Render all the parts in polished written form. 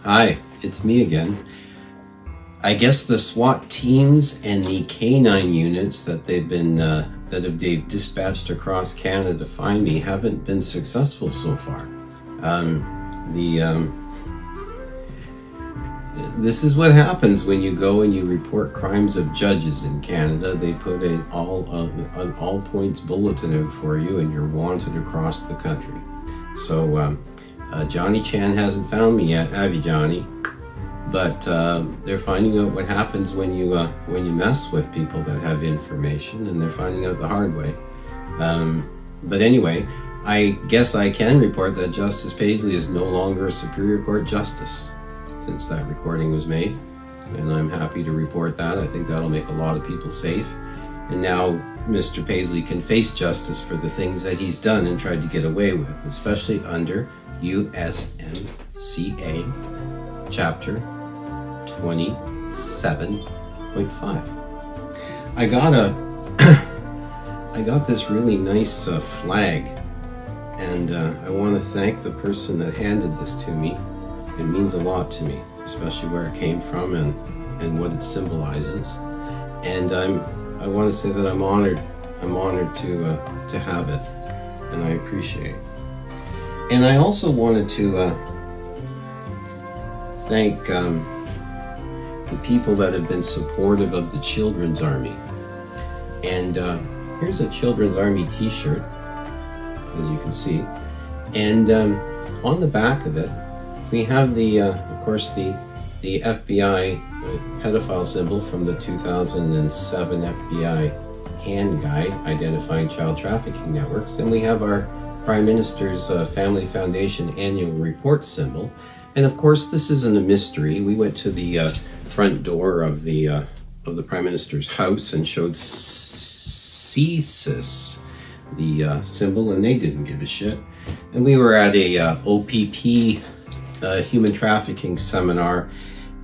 Hi, it's me again. I guess the SWAT teams and the K9 units that they've dispatched across Canada to find me haven't been successful so far. This is what happens when you go and you report crimes of judges in Canada. They put an all points bulletin out for you, and you're wanted across the country. So Johnny Chan hasn't found me yet, have you, Johnny? But they're finding out what happens when you mess with people that have information, and they're finding out the hard way. But anyway, I guess I can report that Justice Paisley is no longer a Superior Court Justice since that recording was made, and I'm happy to report that. I think that'll make a lot of people safe. And now Mr. Paisley can face justice for the things that he's done and tried to get away with, especially under USMCA Chapter 27.5. I got this really nice flag, and I want to thank the person that handed this to me. It means a lot to me, especially where it came from and what it symbolizes. And I want to say that I'm honored. I'm honored to have it, and I appreciate it. And I also wanted to thank the people that have been supportive of the Children's Army. And here's a Children's Army t-shirt, as you can see. And on the back of it, we have of course, the FBI pedophile symbol from the 2007 FBI hand guide identifying child trafficking networks. And we have our Prime Minister's Family Foundation annual report symbol. And of course, this isn't a mystery. We went to the front door of the Prime Minister's house and showed CSIS, the symbol, and they didn't give a shit. And we were at a OPP human trafficking seminar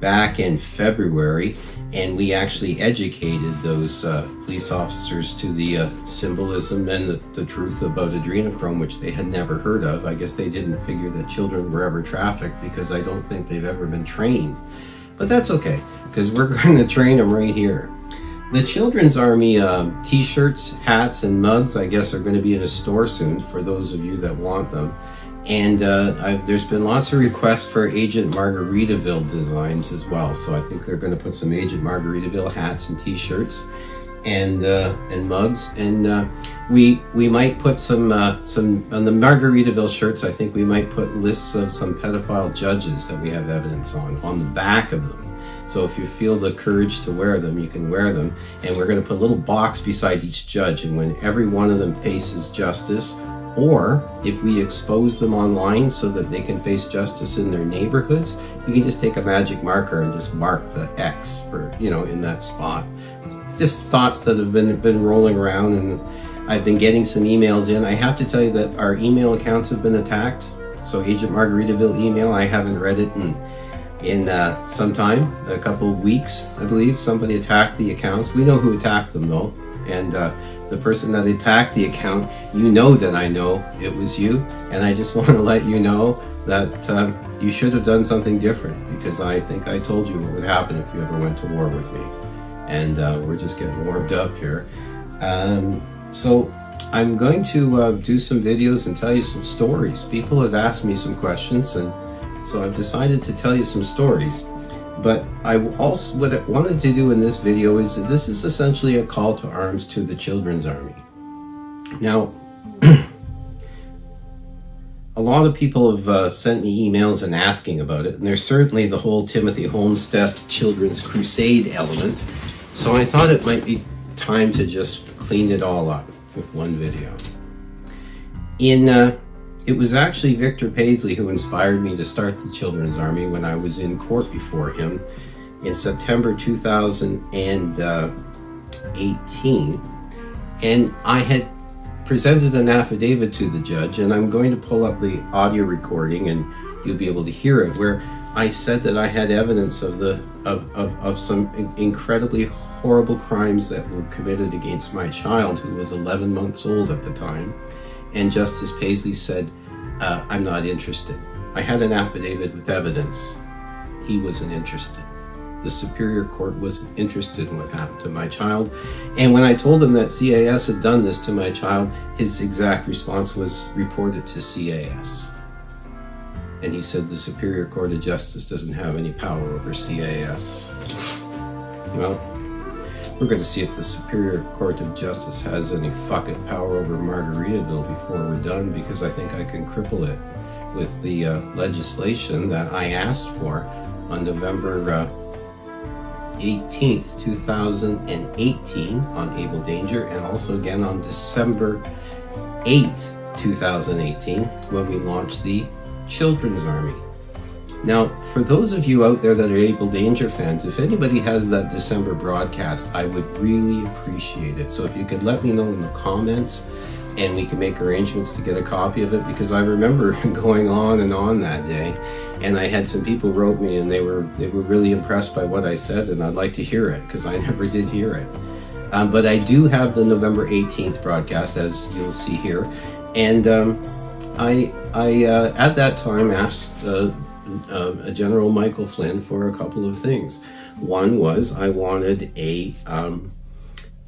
back in February, and we actually educated those police officers to the symbolism and the truth about adrenochrome, which they had never heard of. I guess they didn't figure that children were ever trafficked, because I don't think they've ever been trained. But that's okay, because we're going to train them right here. The Children's Army t-shirts, hats, and mugs, I guess, are going to be in a store soon for those of you that want them. And there's been lots of requests for Agent Margaritaville designs as well. So I think they're going to put some Agent Margaritaville hats and t-shirts and mugs. And we might put some on the Margaritaville shirts. I think we might put lists of some pedophile judges that we have evidence on the back of them. So if you feel the courage to wear them, you can wear them. And we're going to put a little box beside each judge. And when every one of them faces justice, or if we expose them online so that they can face justice in their neighborhoods, you can just take a magic marker and just mark the X for, in that spot. Just thoughts that have been rolling around, and I've been getting some emails in. I have to tell you that our email accounts have been attacked. So Agent Margaritaville email, I haven't read it in some time, a couple of weeks, I believe. Somebody attacked the accounts. We know who attacked them though, and the person that attacked the account, you know that I know it was you, and I just want to let you know that you should have done something different, because I think I told you what would happen if you ever went to war with me. And we're just getting warmed up here. So I'm going to do some videos and tell you some stories. People have asked me some questions, and so I've decided to tell you some stories. But what I wanted to do in this video is that this is essentially a call to arms to the Children's Army. Now, a lot of people have sent me emails and asking about it, and there's certainly the whole Timothy Holmsteth Children's Crusade element. So I thought it might be time to just clean it all up with one video. It was actually Victor Paisley who inspired me to start the Children's Army when I was in court before him in September 2018. And I had presented an affidavit to the judge, and I'm going to pull up the audio recording and you'll be able to hear it, where I said that I had evidence of some incredibly horrible crimes that were committed against my child, who was 11 months old at the time. And Justice Paisley said, I'm not interested. I had an affidavit with evidence. he wasn't interested. The Superior Court wasn't interested in what happened to my child. And when I told him that CAS had done this to my child, his exact response was, report it to CAS. And he said the Superior Court of Justice doesn't have any power over CAS. Well, we're going to see if the Superior Court of Justice has any fucking power over Margaritaville before we're done, because I think I can cripple it with the legislation that I asked for on November 18th, 2018 on Able Danger, and also again on December 8th, 2018 when we launched the Children's Army. Now, for those of you out there that are Able Danger fans, if anybody has that December broadcast, I would really appreciate it. So if you could let me know in the comments, and we can make arrangements to get a copy of it, because I remember going on and on that day, and I had some people wrote me and they were really impressed by what I said, and I'd like to hear it because I never did hear it. But I do have the November 18th broadcast, as you'll see here, and I at that time asked General Michael Flynn for a couple of things. One was I wanted a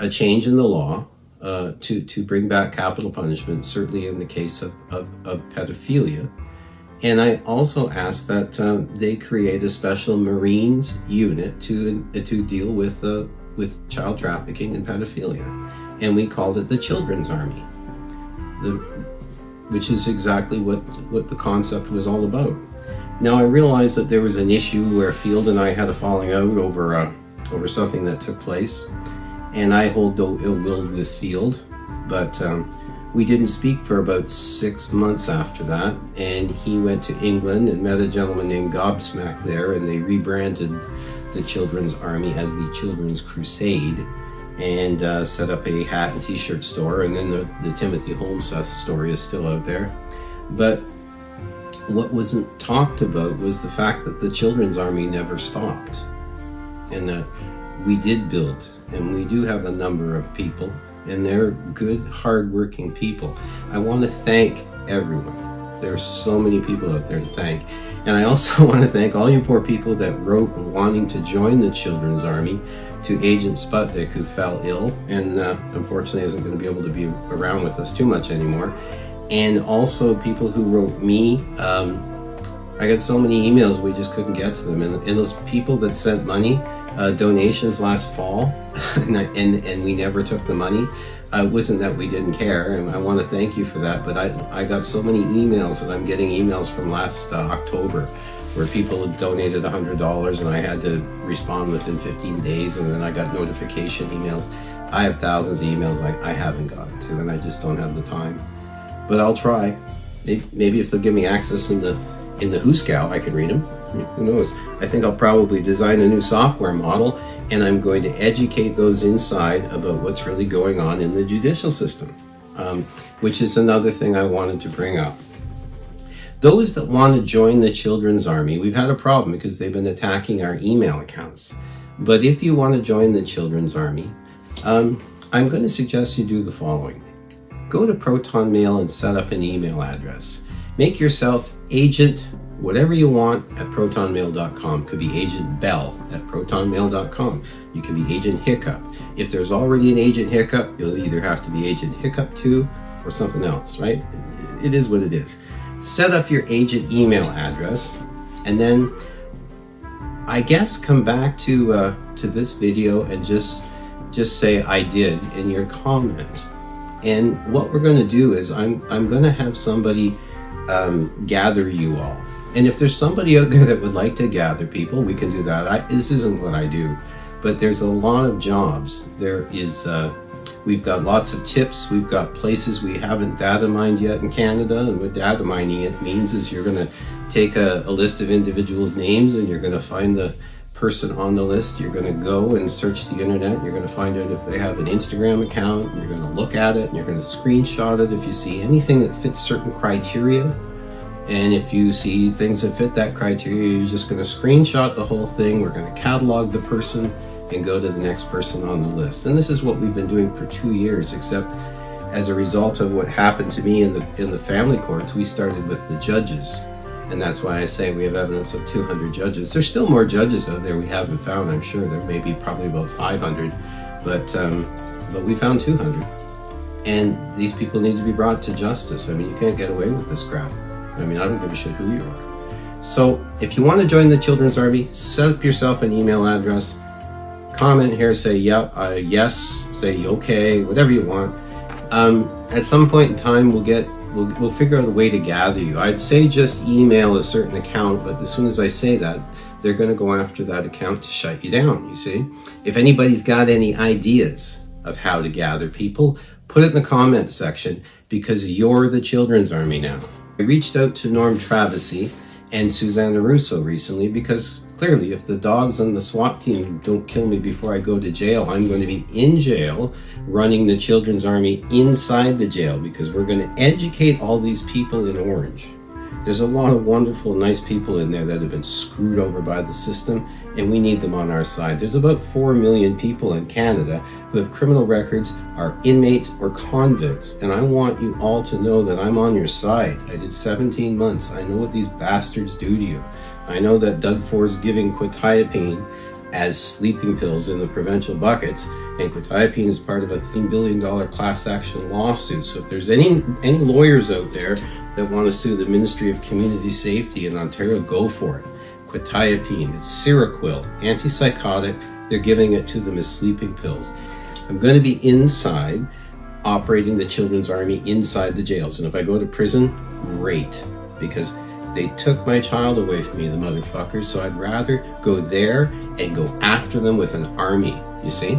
change in the law to bring back capital punishment, certainly in the case of pedophilia. And I also asked that they create a special Marines unit to deal with child trafficking and pedophilia. And we called it the Children's Army, which is exactly what the concept was all about. Now, I realized that there was an issue where Field and I had a falling out over something that took place. And I hold no ill will with Field, but we didn't speak for about 6 months after that, and he went to England and met a gentleman named Gobsmack there, and they rebranded the Children's Army as the Children's Crusade, and set up a hat and t-shirt store, and then the Timothy Holmseth story is still out there. But what wasn't talked about was the fact that the Children's Army never stopped, and that we did build, and we do have a number of people, and they're good, hard-working people. I want to thank everyone. There's so many people out there to thank. And I also want to thank all you poor people that wrote wanting to join the Children's Army to Agent Sputnik, who fell ill and unfortunately isn't going to be able to be around with us too much anymore. And also people who wrote me. I got so many emails we just couldn't get to them. And those people that sent money, donations last fall, and we never took the money. It wasn't that we didn't care, and I want to thank you for that, but I got so many emails, and I'm getting emails from last October where people had donated $100 and I had to respond within 15 days, and then I got notification emails. I have thousands of emails I haven't gotten to, and I just don't have the time. But I'll try. Maybe if they'll give me access in the Hooskow, I can read them. Who knows? I think I'll probably design a new software model, and I'm going to educate those inside about what's really going on in the judicial system, which is another thing I wanted to bring up. Those that want to join the Children's Army, we've had a problem because they've been attacking our email accounts. But if you want to join the Children's Army, I'm going to suggest you do the following. Go to Proton Mail and set up an email address. Make yourself agent whatever you want at protonmail.com. Could be Agent Bell at protonmail.com. You can be Agent Hiccup. If there's already an Agent Hiccup, you'll either have to be Agent Hiccup 2 or something else, right? It is what it is. Set up your agent email address, and then I guess come back to this video and just say I did in your comment. And what we're going to do is I'm going to have somebody gather you all. And if there's somebody out there that would like to gather people, we can do that. This isn't what I do, but there's a lot of jobs. There is, we've got lots of tips. We've got places we haven't data mined yet in Canada. And what data mining it means is you're going to take a list of individuals' names, and you're going to find the person on the list. You're going to go and search the internet. You're going to find out if they have an Instagram account. And you're going to look at it, and you're going to screenshot it if you see anything that fits certain criteria. And if you see things that fit that criteria, you're just going to screenshot the whole thing. We're going to catalog the person and go to the next person on the list. And this is what we've been doing for 2 years, except as a result of what happened to me in the family courts, we started with the judges. And that's why I say we have evidence of 200 judges. There's still more judges out there we haven't found, I'm sure. There may be probably about 500, but we found 200. And these people need to be brought to justice. I mean, you can't get away with this crap. I mean, I don't give a shit who you are. So if you want to join the Children's Army, set up yourself an email address, comment here, say yep, yes, say okay, whatever you want. At some point in time, we'll figure out a way to gather you. I'd say just email a certain account, but as soon as I say that, they're going to go after that account to shut you down, you see. If anybody's got any ideas of how to gather people, put it in the comments section, because you're the Children's Army now. I reached out to Norm Travesey and Susanna Russo recently because clearly if the dogs on the SWAT team don't kill me before I go to jail, I'm going to be in jail running the Children's Army inside the jail, because we're going to educate all these people in Orange. There's a lot of wonderful, nice people in there that have been screwed over by the system, and we need them on our side. There's about 4 million people in Canada who have criminal records, are inmates or convicts, and I want you all to know that I'm on your side. I did 17 months. I know what these bastards do to you. I know that Doug Ford's giving quetiapine as sleeping pills in the provincial buckets, and quetiapine is part of a $3 billion class action lawsuit. So if there's any lawyers out there that want to sue the Ministry of Community Safety in Ontario, go for it. Quetiapine, it's Seroquel, antipsychotic. They're giving it to them as sleeping pills. I'm going to be inside operating the Children's Army inside the jails. And if I go to prison, great, because they took my child away from me, the motherfuckers. So I'd rather go there and go after them with an army, you see?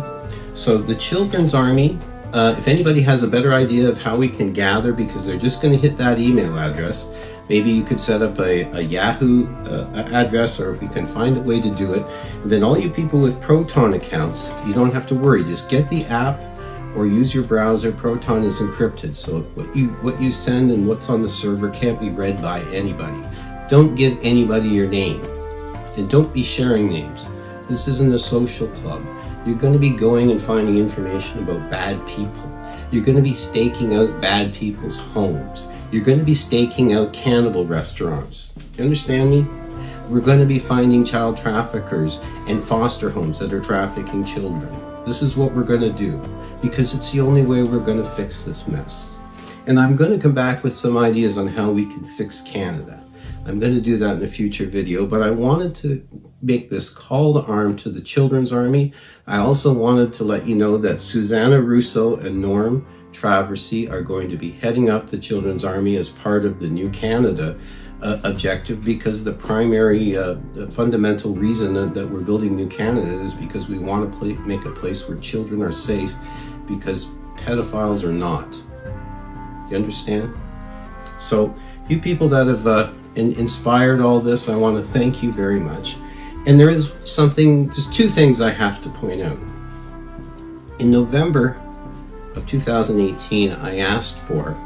So the Children's Army, if anybody has a better idea of how we can gather, because they're just going to hit that email address, maybe you could set up a Yahoo address, or if we can find a way to do it. And then all you people with Proton accounts, you don't have to worry. Just get the app or use your browser. Proton is encrypted, so what you send and what's on the server can't be read by anybody. Don't give anybody your name, and don't be sharing names. This isn't a social club. You're going to be going and finding information about bad people. You're going to be staking out bad people's homes. You're going to be staking out cannibal restaurants. You understand me? We're going to be finding child traffickers and foster homes that are trafficking children. This is what we're going to do, because it's the only way we're going to fix this mess. And I'm going to come back with some ideas on how we can fix Canada. I'm going to do that in a future video, but I wanted to make this call to arm to the Children's Army. I also wanted to let you know that Susanna Russo and Norm Travesey are going to be heading up the Children's Army as part of the New Canada objective, because the primary fundamental reason that we're building New Canada is because we want to make a place where children are safe, because pedophiles are not. You understand? So you people that have inspired all this, I want to thank you very much. And there's two things I have to point out. In November of 2018, I asked for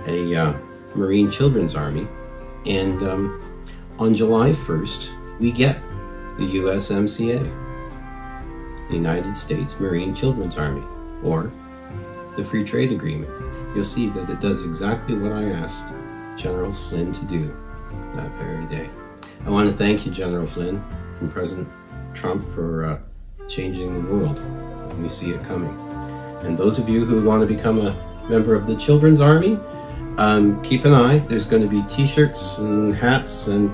a Marine Children's Army, and on July 1st, we get the USMCA, the United States Marine Children's Army, or the Free Trade Agreement. You'll see that it does exactly what I asked General Flynn to do that very day. I want to thank you, General Flynn, and President Trump for changing the world. We see it coming. And those of you who want to become a member of the Children's Army, keep an eye. There's going to be t-shirts and hats and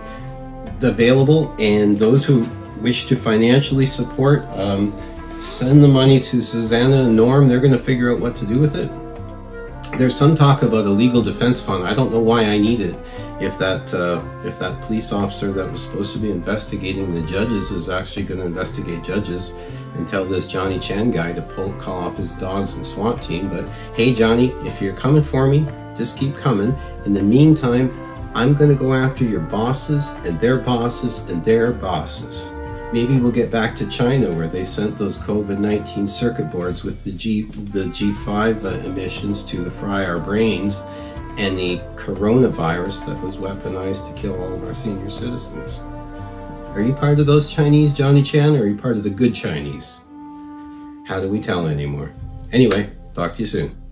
available, and those who wish to financially support, send the money to Susanna and Norm. They're going to figure out what to do with it. There's some talk about a legal defense fund. I don't know why I need it if that police officer that was supposed to be investigating the judges is actually going to investigate judges and tell this Johnny Chan guy to call off his dogs and SWAT team. But hey, Johnny, if you're coming for me, just keep coming. In the meantime, I'm going to go after your bosses and their bosses and their bosses. Maybe we'll get back to China, where they sent those COVID-19 circuit boards with the G5 emissions to fry our brains, and the coronavirus that was weaponized to kill all of our senior citizens. Are you part of those Chinese, Johnny Chan, or are you part of the good Chinese? How do we tell anymore? Anyway, talk to you soon.